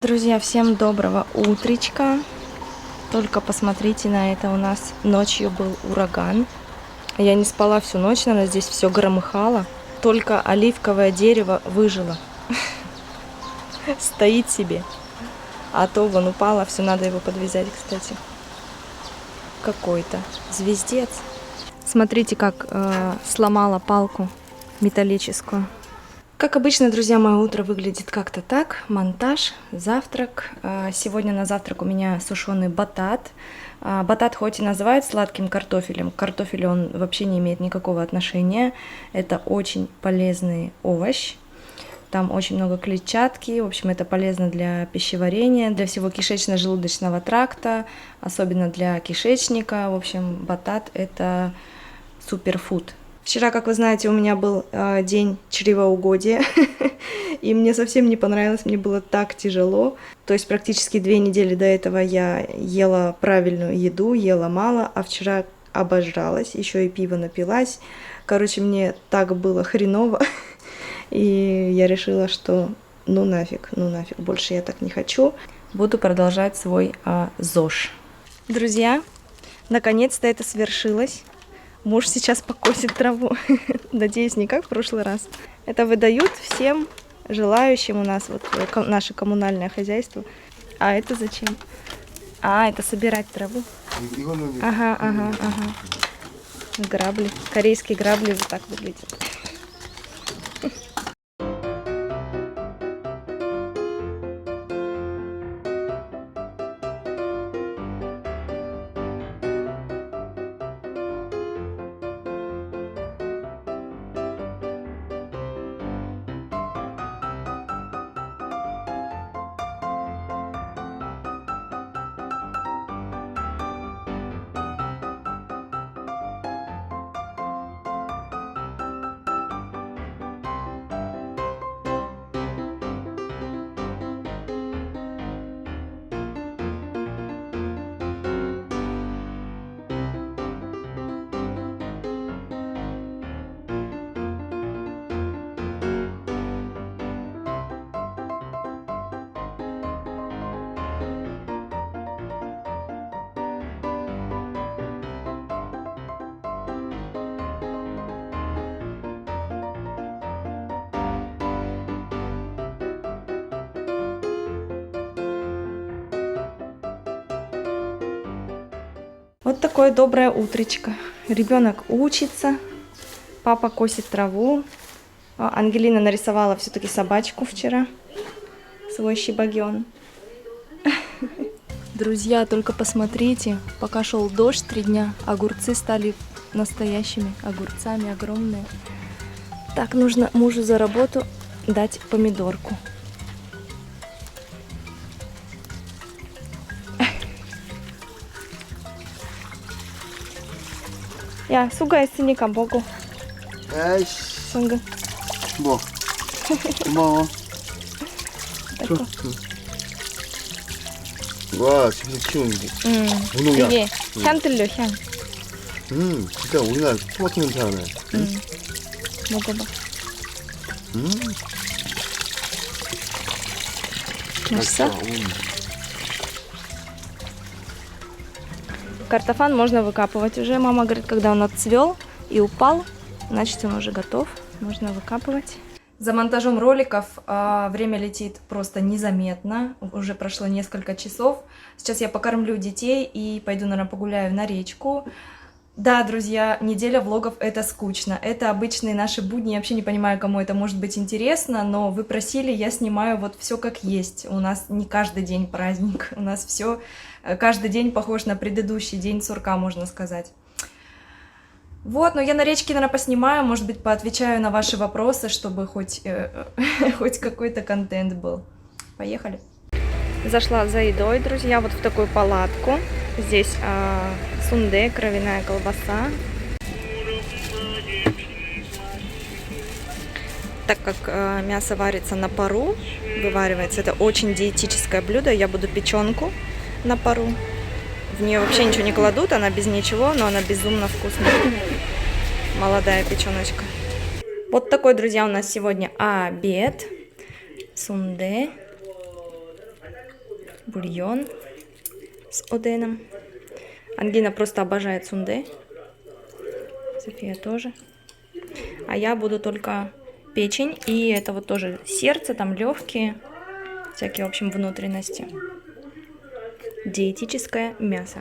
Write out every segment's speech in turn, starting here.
Друзья, всем доброго утречка. Только посмотрите на это, у нас ночью был ураган. Я не спала всю ночь, наверное, здесь все громыхало. Только оливковое дерево выжило. Стоит себе. А то вон упало, все надо его подвязать, кстати. Какой-то звездец. Смотрите, как сломала палку металлическую. Как обычно, друзья, мое утро выглядит как-то так. Монтаж, завтрак. Сегодня на завтрак у меня сушеный батат. Батат хоть и называют сладким картофелем, к картофелю он вообще не имеет никакого отношения. Это очень полезный овощ. Там очень много клетчатки. В общем, это полезно для пищеварения, для всего кишечно-желудочного тракта, особенно для кишечника. В общем, батат – это суперфуд. Вчера, как вы знаете, у меня был день чревоугодия, и мне совсем не понравилось, мне было так тяжело. То есть практически 2 недели до этого я ела правильную еду, ела мало, а вчера обожралась, еще и пиво напилась. Короче, мне так было хреново, и я решила, что ну нафиг, больше я так не хочу. Буду продолжать свой ЗОЖ. Друзья, наконец-то это свершилось. Муж сейчас покосит траву. Надеюсь, не как в прошлый раз. Это выдают всем желающим у нас, вот наше коммунальное хозяйство. А это зачем? Это собирать траву. Ага. Грабли. Корейские грабли вот так выглядят. Вот такое доброе утречко. Ребенок учится, папа косит траву. Ангелина нарисовала все-таки собачку вчера, свой щебаген. Друзья, только посмотрите, пока шел дождь 3 дня, огурцы стали настоящими огурцами, огромные. Так, нужно мужу за работу дать помидорку. 야, 수고했으니까 먹어. 아이씨, 성근. 뭐, 고마워. 줘. 와, 집에서 키우는 게. 무농약. 이게 향 들려, 향. 진짜 우리나라 토마토 냄새 나네. 먹어봐. 맛있어? Картофан можно выкапывать уже. Мама говорит, когда он отцвел и упал, значит он уже готов. Можно выкапывать. За монтажом роликов время летит просто незаметно. Уже прошло несколько часов. Сейчас я покормлю детей и пойду, наверное, погуляю на речку. Да, друзья, неделя влогов — это скучно. Это обычные наши будни. Я вообще не понимаю, кому это может быть интересно, но вы просили, я снимаю вот все как есть. У нас не каждый день праздник. У нас все каждый день похож на предыдущий день сурка, можно сказать. Вот, но я на речке, наверное, поснимаю, может быть, поотвечаю на ваши вопросы, чтобы хоть какой-то контент был. Поехали. Зашла за едой, друзья, вот в такую палатку. Здесь сунде, кровяная колбаса. Так как мясо варится на пару, вываривается, это очень диетическое блюдо. Я буду печенку на пару. В нее вообще ничего не кладут, она без ничего, но она безумно вкусная. Молодая печеночка. Вот такой, друзья, у нас сегодня обед. Сунде. бульон с оденом. Ангина просто обожает сунде. София тоже. А я буду только печень. И это вот тоже сердце, там легкие. Всякие, в общем, внутренности. Диетическое мясо.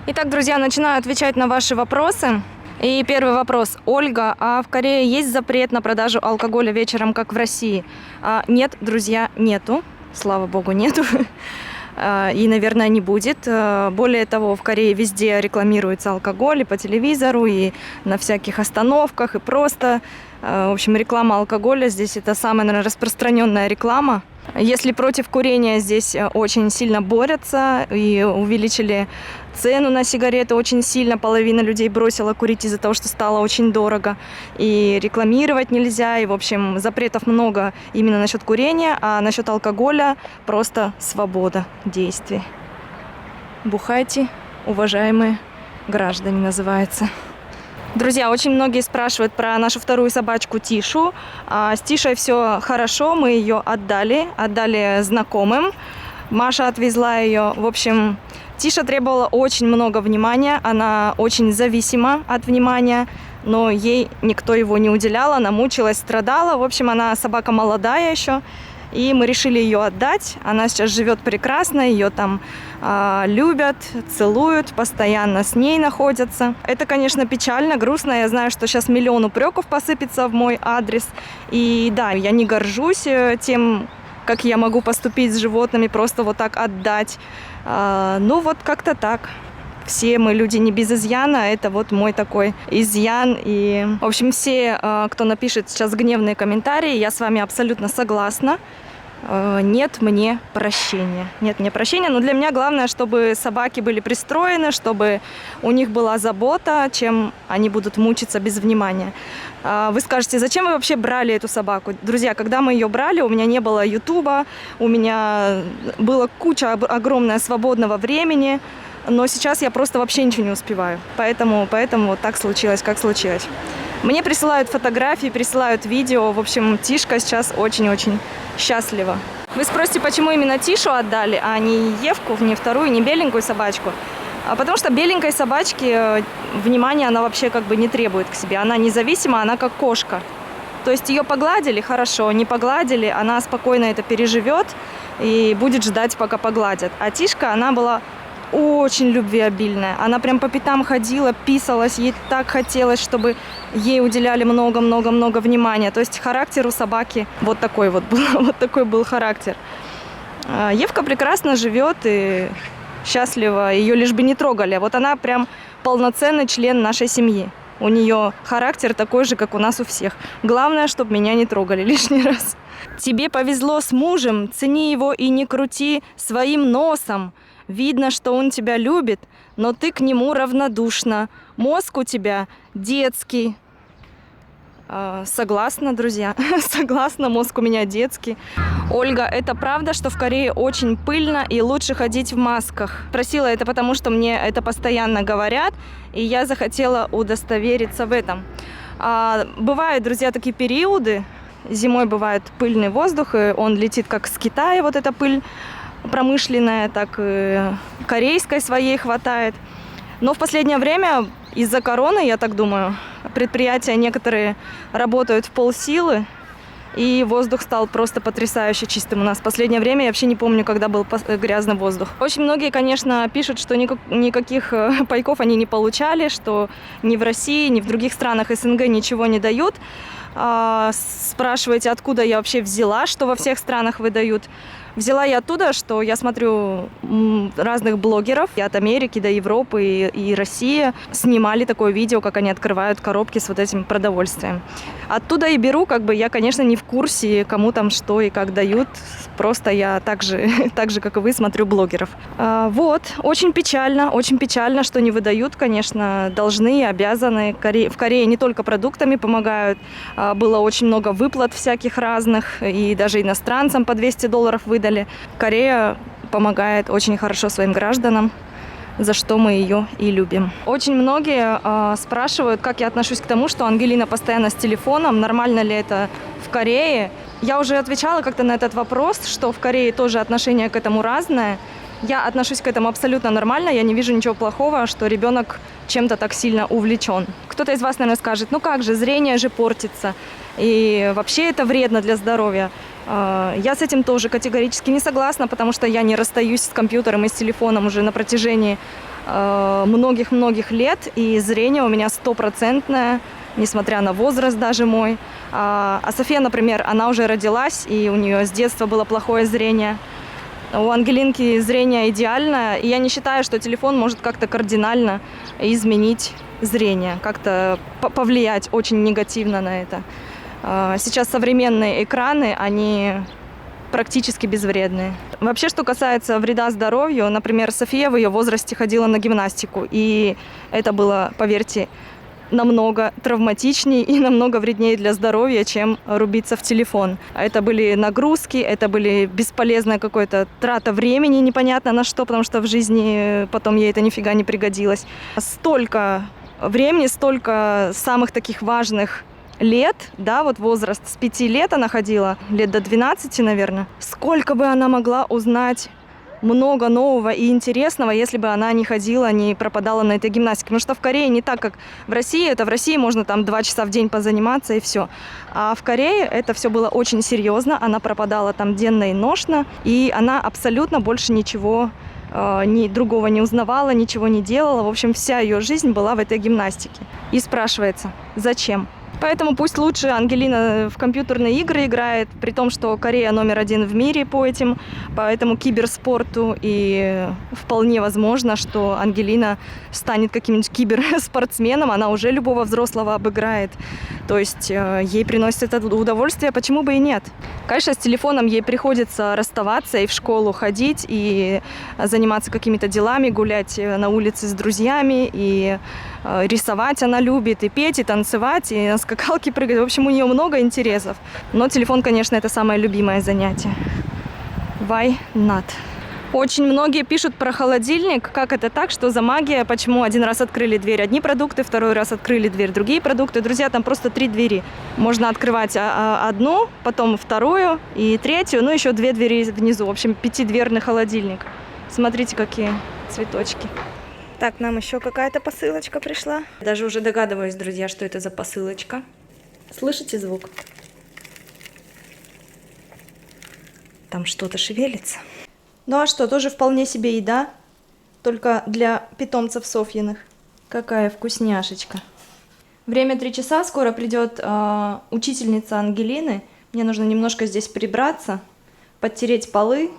Итак, друзья, начинаю отвечать на ваши вопросы. И первый вопрос. Ольга, а в Корее есть запрет на продажу алкоголя вечером, как в России? Нет, друзья, нету. Слава богу, нету. И, наверное, не будет. Более того, в Корее везде рекламируется алкоголь и по телевизору, и на всяких остановках, и просто. В общем, реклама алкоголя здесь это самая, наверное, распространенная реклама. Если против курения здесь очень сильно борются и увеличили цену на сигареты очень сильно, половина людей бросила курить из-за того, что стало очень дорого. И рекламировать нельзя, и, в общем, запретов много именно насчет курения, а насчет алкоголя просто свобода действий. Бухайте, уважаемые граждане, называется. Друзья, очень многие спрашивают про нашу вторую собачку Тишу. С Тишей все хорошо, мы ее отдали знакомым. Маша отвезла ее. В общем, Тиша требовала очень много внимания, она очень зависима от внимания, но ей никто его не уделял, она мучилась, страдала. В общем, она собака молодая еще. И мы решили ее отдать. Она сейчас живет прекрасно, ее там любят, целуют, постоянно с ней находятся. Это, конечно, печально, грустно. Я знаю, что сейчас миллион упреков посыпется в мой адрес. И да, я не горжусь тем, как я могу поступить с животными, просто вот так отдать. Ну вот как-то так. Все мы люди не без изъяна, это вот мой такой изъян. И, в общем, все, кто напишет сейчас гневные комментарии, я с вами абсолютно согласна. Нет мне прощения. Нет мне прощения, но для меня главное, чтобы собаки были пристроены, чтобы у них была забота, чем они будут мучиться без внимания. Вы скажете, зачем вы вообще брали эту собаку? Друзья, когда мы ее брали, у меня не было ютуба, у меня была куча огромная свободного времени, но сейчас я просто вообще ничего не успеваю. Поэтому вот так случилось, как случилось. Мне присылают фотографии, присылают видео. В общем, Тишка сейчас очень-очень счастлива. Вы спросите, почему именно Тишу отдали, а не Евку, не вторую, не беленькую собачку? Потому что беленькой собачки внимания она вообще как бы не требует к себе. Она независима, она как кошка. То есть ее погладили, хорошо, не погладили, она спокойно это переживет и будет ждать, пока погладят. А Тишка, она была очень любвеобильная. Она прям по пятам ходила, писалась, ей так хотелось, чтобы ей уделяли много-много-много внимания. То есть характер у собаки вот такой вот был, вот такой был характер. Евка прекрасно живет и счастлива, ее лишь бы не трогали. Вот она прям полноценный член нашей семьи. У нее характер такой же, как у нас у всех. Главное, чтобы меня не трогали лишний раз. Тебе повезло с мужем, цени его и не крути своим носом. Видно, что он тебя любит, но ты к нему равнодушна. Мозг у тебя детский. Согласна, друзья. Согласна, мозг у меня детский. Ольга, это правда, что в Корее очень пыльно и лучше ходить в масках? Спросила это потому, что мне это постоянно говорят, и я захотела удостовериться в этом. Бывают, друзья, такие периоды. Зимой бывает пыльный воздух, и он летит как с Китая, вот эта пыль промышленная, так и корейской своей хватает. Но в последнее время из-за короны, я так думаю, предприятия некоторые работают в полсилы, и воздух стал просто потрясающе чистым у нас. В последнее время я вообще не помню, когда был грязный воздух. Очень многие, конечно, пишут, что никаких пайков они не получали, что ни в России, ни в других странах СНГ ничего не дают. Спрашиваете, откуда я вообще взяла, что во всех странах выдают. Взяла я оттуда, что я смотрю разных блогеров и от Америки до Европы и России снимали такое видео, как они открывают коробки с вот этим продовольствием. Оттуда и беру, как бы я, конечно, не в курсе, кому там что и как дают. Просто я так же, как и вы, смотрю блогеров. Вот, очень печально, что не выдают, конечно, должны и обязаны. В Корее не только продуктами помогают, было очень много выплат всяких разных, и даже иностранцам по $200 выдали. Корея помогает очень хорошо своим гражданам, за что мы ее и любим. Очень многие спрашивают, как я отношусь к тому, что Ангелина постоянно с телефоном, нормально ли это в Корее. Я уже отвечала как-то на этот вопрос, что в Корее тоже отношение к этому разное. Я отношусь к этому абсолютно нормально, я не вижу ничего плохого, что ребенок чем-то так сильно увлечен. Кто-то из вас, наверное, скажет, ну как же, зрение же портится, и вообще это вредно для здоровья. Я с этим тоже категорически не согласна, потому что я не расстаюсь с компьютером и с телефоном уже на протяжении многих-многих лет, и зрение у меня 100%, несмотря на возраст даже мой. А София, например, она уже родилась, и у нее с детства было плохое зрение. У Ангелинки зрение идеальное, и я не считаю, что телефон может как-то кардинально изменить зрение, как-то повлиять очень негативно на это. Сейчас современные экраны, они практически безвредные. Вообще, что касается вреда здоровью, например, София в ее возрасте ходила на гимнастику, и это было, поверьте, намного травматичнее и намного вреднее для здоровья, чем рубиться в телефон. Это были нагрузки, это были бесполезная какая-то трата времени, непонятно на что, потому что в жизни потом ей это нифига не пригодилось. Столько времени, столько самых таких важных лет, да, вот возраст с 5 лет она ходила, лет до 12, наверное. Сколько бы она могла узнать много нового и интересного, если бы она не ходила, не пропадала на этой гимнастике. Потому что в Корее не так, как в России. Это в России можно там 2 часа в день позаниматься и все. А в Корее это все было очень серьезно. Она пропадала там денно и ношно. И она абсолютно больше ничего ни другого не узнавала, ничего не делала. В общем, вся ее жизнь была в этой гимнастике. И спрашивается, зачем? Поэтому пусть лучше Ангелина в компьютерные игры играет, при том, что Корея №1 в мире по этому киберспорту. И вполне возможно, что Ангелина станет каким-нибудь киберспортсменом, она уже любого взрослого обыграет. То есть ей приносит это удовольствие, почему бы и нет. Конечно, с телефоном ей приходится расставаться и в школу ходить, и заниматься какими-то делами, гулять на улице с друзьями, и рисовать она любит, и петь, и танцевать, и на скакалке прыгать. В общем, у нее много интересов. Но телефон, конечно, это самое любимое занятие. Why not? Очень многие пишут про холодильник. Как это так? Что за магия? Почему один раз открыли дверь одни продукты, второй раз открыли дверь другие продукты? Друзья, там просто 3 двери. Можно открывать одну, потом вторую и третью, ну еще 2 двери внизу. В общем, 5-дверный холодильник. Смотрите, какие цветочки. Так, нам еще какая-то посылочка пришла. Даже уже догадываюсь, друзья, что это за посылочка. Слышите звук? Там что-то шевелится. Ну а что, тоже вполне себе еда, только для питомцев Софьиных. Какая вкусняшечка. Время 3 часа, скоро придет учительница Ангелины. Мне нужно немножко здесь прибраться, подтереть полы.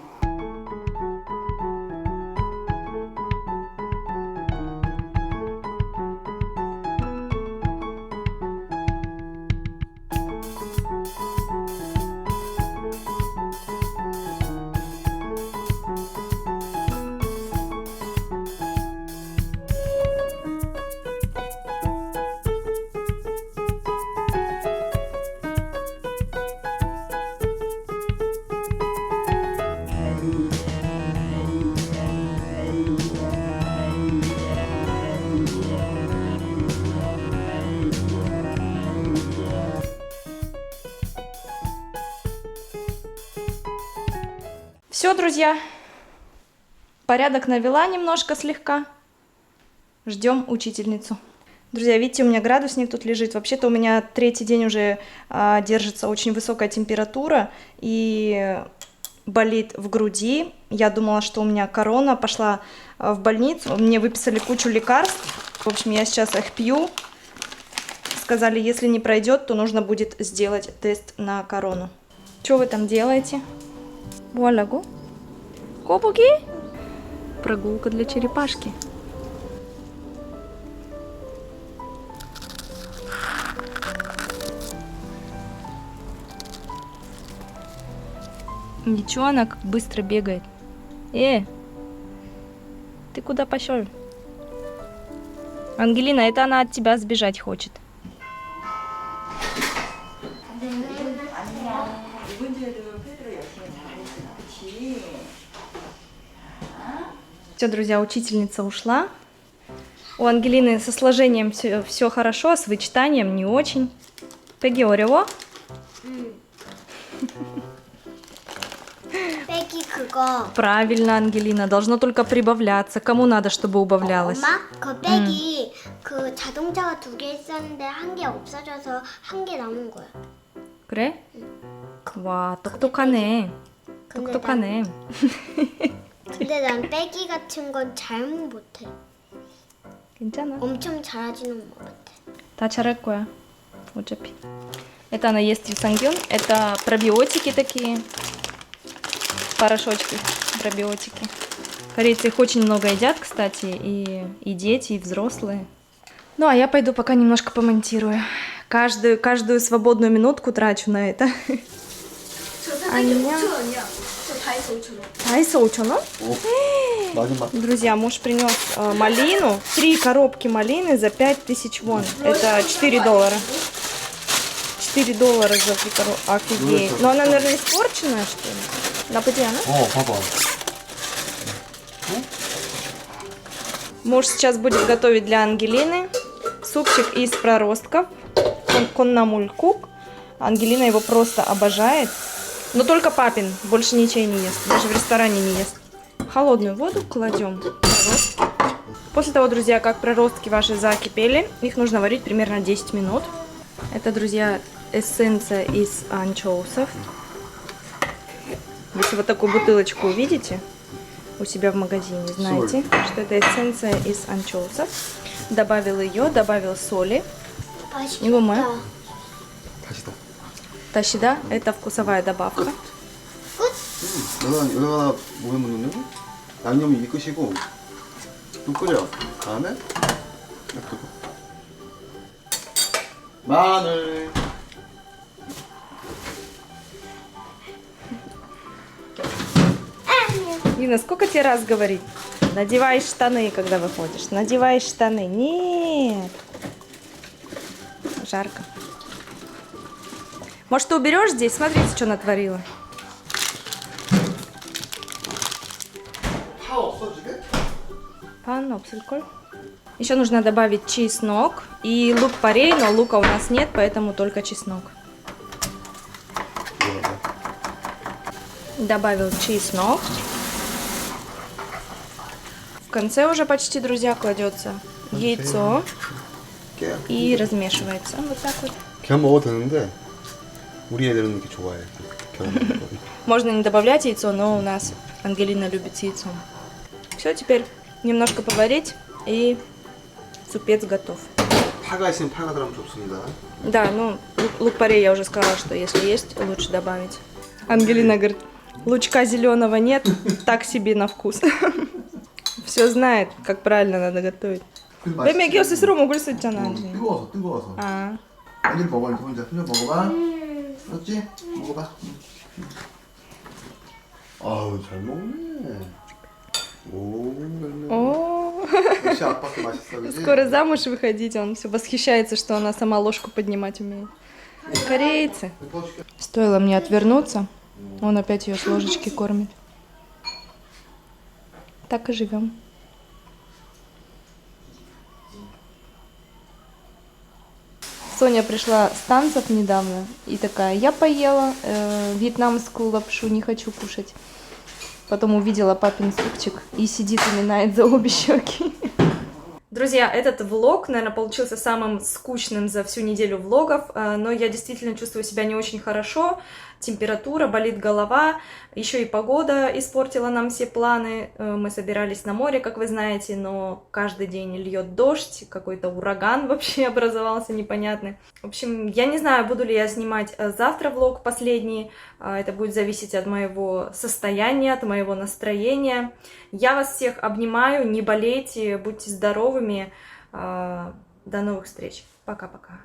Все, друзья, порядок навела немножко слегка. Ждем учительницу. Друзья, видите, у меня градусник тут лежит. Вообще-то у меня 3-й день уже держится очень высокая температура и болит в груди. Я думала, что у меня корона. Пошла в больницу. Мне выписали кучу лекарств. В общем, я сейчас их пью. Сказали, если не пройдет, то нужно будет сделать тест на корону. Что вы там делаете? Вуалагу. Кобуги? Прогулка для черепашки. Ничего, она как быстро бегает. Ты куда пошел? Ангелина, это она от тебя сбежать хочет. Все, друзья, учительница ушла. У Ангелины со сложением все хорошо, а с вычитанием не очень. Пеги орево? Пеги 그거 Правильно, Ангелина, должно только прибавляться. Кому надо, чтобы убавлялось? 엄마 그 백이 그 자동차가 2개 있었는데 1개 없어져서 1개 남은 거야. 그래? 와, 똑똑하네. 근데 똑똑하네. 근데 난 빼기 같은 건 잘 못해. 괜찮아. 엄청 잘하지는 못해. 다 잘할 거야. 어차피. Это она ест рисангюн. Это пробиотики такие. Порошочки. Пробиотики. Корейцы их очень много едят, кстати. И дети, и взрослые. Ну, а я пойду пока немножко помонтирую. Каждую свободную минутку трачу на это. 아니야. 다이소 5,000원? 오, 마지막. Друзья, муж принес малину. 3 коробки малины за 5000 вон. Это 4 доллара. 4 доллара за 3 коробки. Офигеть. Но она, наверное, испорченная, что ли? Нападена? 봐봐. Муж сейчас будет готовить для Ангелины супчик из проростков. Коннамулькук. Ангелина его просто обожает. Но только папин. Больше ничей не ест. Даже в ресторане не ест. Холодную воду кладем. Проростки. После того, друзья, как проростки ваши закипели, их нужно варить примерно 10 минут. Это, друзья, эссенция из анчоусов. Если вот такую бутылочку увидите у себя в магазине, знаете, что это эссенция из анчоусов. Добавил ее, добавил соли. 이거 뭐야? 다시다. Тащида – это вкусовая добавка. 여기다 뭐에 묻는 양념이 이 끝이고 또 끓여. 다음에 놔두고. 마늘. Лина, сколько тебе раз говорить? Надевай штаны, когда выходишь. Надевай штаны. Нет. Жарко. Может, ты уберешь здесь? Смотрите, что натворила. 파 없어 집에? Пан, обсальколь. Еще нужно добавить чеснок и лук-порей, но лука у нас нет, поэтому только чеснок. Добавил чеснок. В конце уже почти, друзья, кладется яйцо и размешивается. Вот так вот. 그냥 먹어도 되는데 우리 애들은 이렇게 좋아해. 계란 먹는 거. Можно не добавлять яйцо, но у нас Ангелина любит с яйцом. Все, теперь немножко поварить, и супец готов. 파가 있으면 파가 들어가면 좋습니다. Да, ну, лук-порей я уже сказала, что если есть, лучше добавить. Ангелина говорит, лучка зеленого нет, так себе на вкус. Все знает, как правильно надо готовить. 왜 먹여 스스로 먹을 수 있잖아. 뜨거워서. 아, 빨리 먹어 이제 혼자 혼자 먹어봐. 알았지? 먹어봐. 아우 잘 먹네. 오, о, 역시 아빠도 맛있어, 그지? скоро замуж выходить, он все восхищается, что она сама ложку поднимать умеет. Корейцы. Стоило мне отвернуться, он опять ее с ложечки кормит. Так и живем. Соня пришла с танцев недавно и такая, я поела вьетнамскую лапшу, не хочу кушать. Потом увидела папин супчик и сидит и минает за обе щеки. Друзья, этот влог, наверное, получился самым скучным за всю неделю влогов, но я действительно чувствую себя не очень хорошо, температура, болит голова, еще и погода испортила нам все планы, мы собирались на море, как вы знаете, но каждый день льет дождь, какой-то ураган вообще образовался непонятный. В общем, я не знаю, буду ли я снимать завтра влог последний, это будет зависеть от моего состояния, от моего настроения. Я вас всех обнимаю, не болейте, будьте здоровыми, до новых встреч, пока-пока.